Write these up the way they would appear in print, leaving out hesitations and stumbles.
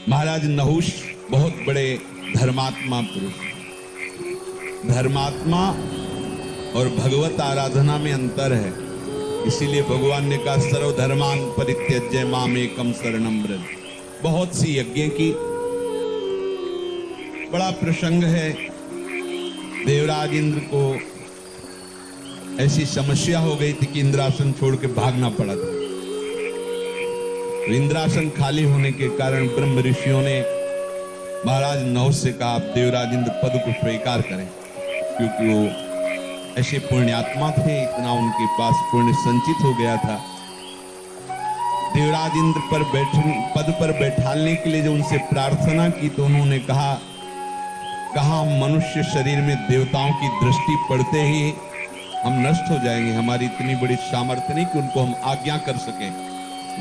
महाराज नहुष बहुत बड़े धर्मात्मा पुरुष। धर्मात्मा और भगवत आराधना में अंतर है, इसीलिए भगवान ने कहा सर्वधर्मान परित्यज्य माम एकम शरणम व्रज। बहुत सी यज्ञ की बड़ा प्रसंग है। देवराज इंद्र को ऐसी समस्या हो गई थी कि इंद्रासन छोड़ के भागना पड़ा था। तो इंद्रासन खाली होने के कारण ब्रह्म ऋषियों ने महाराज नहुष से कहा आप देवराज इंद्र पद को स्वीकार करें, क्योंकि वो ऐसे पुण्यात्मा थे, इतना उनके पास पुण्य संचित हो गया था। देवराज इंद्र पर पद पर बैठालने के लिए जो उनसे प्रार्थना की तो उन्होंने कहा मनुष्य शरीर में देवताओं की दृष्टि पड़ते ही हम नष्ट हो जाएंगे, हमारी इतनी बड़ी सामर्थ्य नहीं कि उनको हम आज्ञा कर सकें।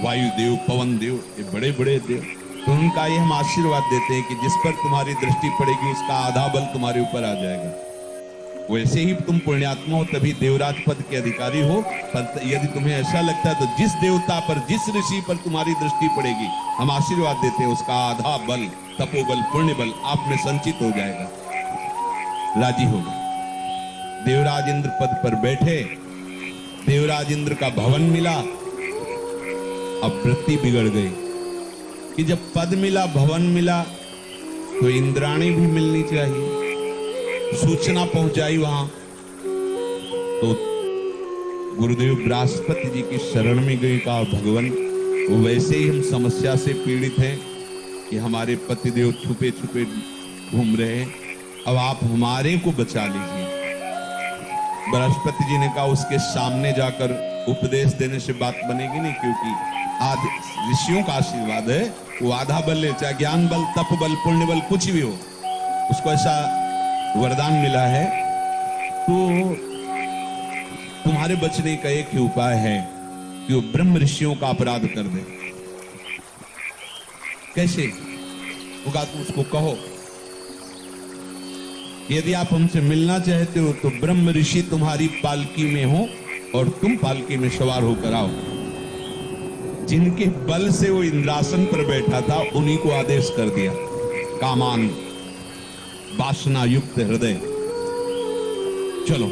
वायु देव, पवन देव, ये बड़े बड़े देव, तो उनका ये हम आशीर्वाद देते हैं कि जिस पर तुम्हारी दृष्टि पड़ेगी उसका आधा बल तुम्हारे ऊपर आ जाएगा। वैसे ही तुम पुण्यात्मा हो तभी देवराज पद के अधिकारी हो, पर यदि तुम्हें ऐसा लगता है तो जिस देवता पर, जिस ऋषि पर तुम्हारी दृष्टि पड़ेगी हम आशीर्वाद देते हैं उसका आधा बल, तपोबल, पुण्य बल आप में संचित हो जाएगा। राजी हो गए। देवराज इंद्र पद पर बैठे, देवराज इंद्र का भवन मिला। अब वृत्ति बिगड़ गई कि जब पद मिला, भवन मिला तो इंद्राणी भी मिलनी चाहिए। सूचना पहुंचाई वहां तो गुरुदेव बृहस्पति जी की शरण में गई। कहा भगवान वैसे ही हम समस्या से पीड़ित हैं कि हमारे पतिदेव छुपे छुपे घूम रहे हैं, अब आप हमारे को बचा लीजिए। बृहस्पति जी ने कहा उसके सामने जाकर उपदेश देने से बात बनेगी नहीं, क्योंकि आदि ऋषियों का आशीर्वाद है, वो आधा बल ले, चाहे ज्ञान बल, तप बल, पुण्य बल कुछ भी हो, उसको ऐसा वरदान मिला है। तो तुम्हारे बचने का एक ही उपाय है कि वो ब्रह्म ऋषियों का अपराध कर दे। कैसे होगा? तुम उसको कहो यदि आप हमसे मिलना चाहते हो तो ब्रह्म ऋषि तुम्हारी पालकी में हो और तुम पालकी में सवार होकर आओ। जिनके बल से वो इंद्रासन पर बैठा था उन्हीं को आदेश कर दिया, कामान वासना युक्त हृदय, चलो।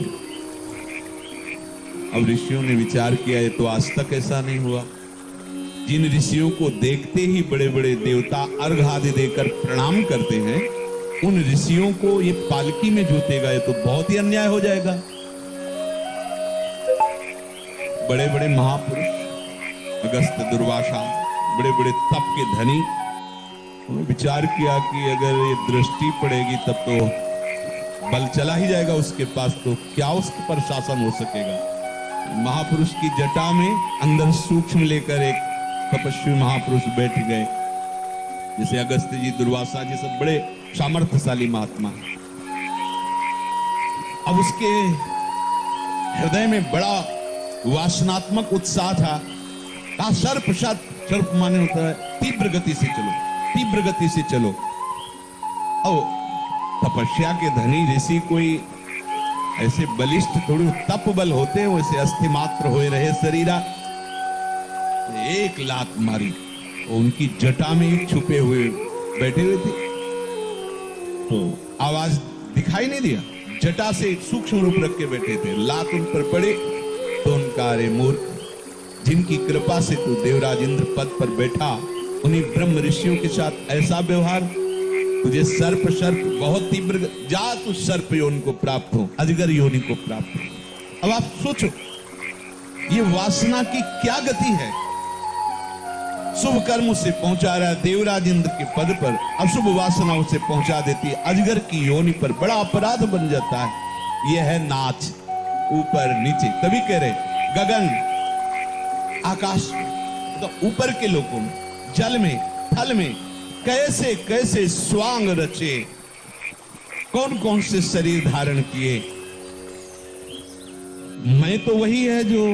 अब ऋषियों ने विचार किया ये तो आज तक ऐसा नहीं हुआ। जिन ऋषियों को देखते ही बड़े बड़े देवता अर्घ आदि देकर प्रणाम करते हैं, उन ऋषियों को ये पालकी में जोतेगा, ये तो बहुत ही अन्याय हो जाएगा। बड़े बड़े महापुरुष अगस्त्य, दुर्वासा, बड़े बड़े तप के धनी, उन्होंने विचार किया कि अगर ये दृष्टि पड़ेगी तब तो बल चला ही जाएगा उसके पास, तो क्या उस पर शासन हो सकेगा। महापुरुष की जटा में अंदर सूक्ष्म लेकर एक तपस्वी महापुरुष बैठ गए, जैसे अगस्त्य जी, दुर्वासा जी, सब बड़े सामर्थ्यशाली महात्मा। अब उसके हृदय में बड़ा वासनात्मक उत्साह था। कहा सर्प, सर्प माने होता है तीव्र गति से चलो, तीव्र गति से चलो। अब तपस्या के धनी ऋषि कोई ऐसे बलिष्ठ थोड़ी तप बल होते हैं, वैसे अस्थि मात्र होए रहे शरीरा। एक लात मारी, उनकी जटा में ही छुपे हुए बैठे हुए थे, तो आवाज दिखाई नहीं दिया। जटा से सूक्ष्म रूप रख के बैठे थे, लात उन पर पड़े तो उनका अरे मूर्ख, जिनकी कृपा से तू देवराज इंद्र पद पर बैठा, उन्हीं ब्रह्म ऋषियों के साथ ऐसा व्यवहार, तुझे सर्प बहुत तीव्र, जा तू सर्प योनि को प्राप्त हो, अजगर योनि को प्राप्त हो। अब आप सोचो ये वासना की क्या गति है। शुभ कर्म उसे पहुंचा रहा है देवराज इंद्र के पद पर, अशुभ वासना उसे पहुंचा देती है अजगर की योनि पर, बड़ा अपराध बन जाता है। यह है नाच, ऊपर नीचे। तभी कह रहे गगन आकाश, तो ऊपर के लोगों में, जल में, थल में कैसे कैसे स्वांग रचे, कौन कौन से शरीर धारण किए। मैं तो वही है जो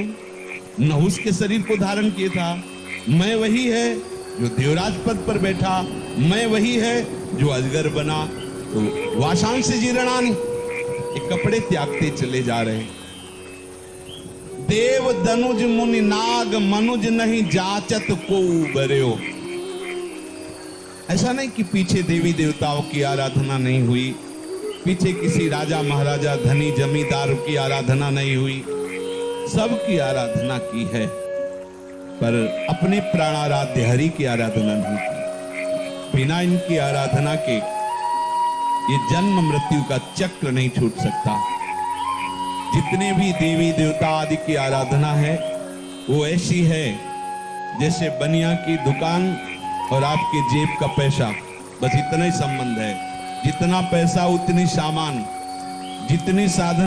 नहुष के शरीर को धारण किया था, मैं वही है जो देवराज पद पर बैठा, मैं वही है जो अजगर बना। तो वाशांश जीर्णानि, ये कपड़े त्यागते चले जा रहे हैं। देव दनुज मुनि नाग मनुज नहीं जाचत को बर्यो। ऐसा नहीं कि पीछे देवी देवताओं की आराधना नहीं हुई, पीछे किसी राजा महाराजा धनी जमींदार की आराधना नहीं हुई, सबकी आराधना की है, पर अपने प्राणाराध्य हरि की आराधना नहीं की। बिना इनकी आराधना के ये जन्म मृत्यु का चक्र नहीं छूट सकता। जितने भी देवी देवता आदि की आराधना है वो ऐसी है जैसे बनिया की दुकान और आपके जेब का पैसा, बस इतना ही संबंध है। जितना पैसा उतनी सामान, जितनी साधन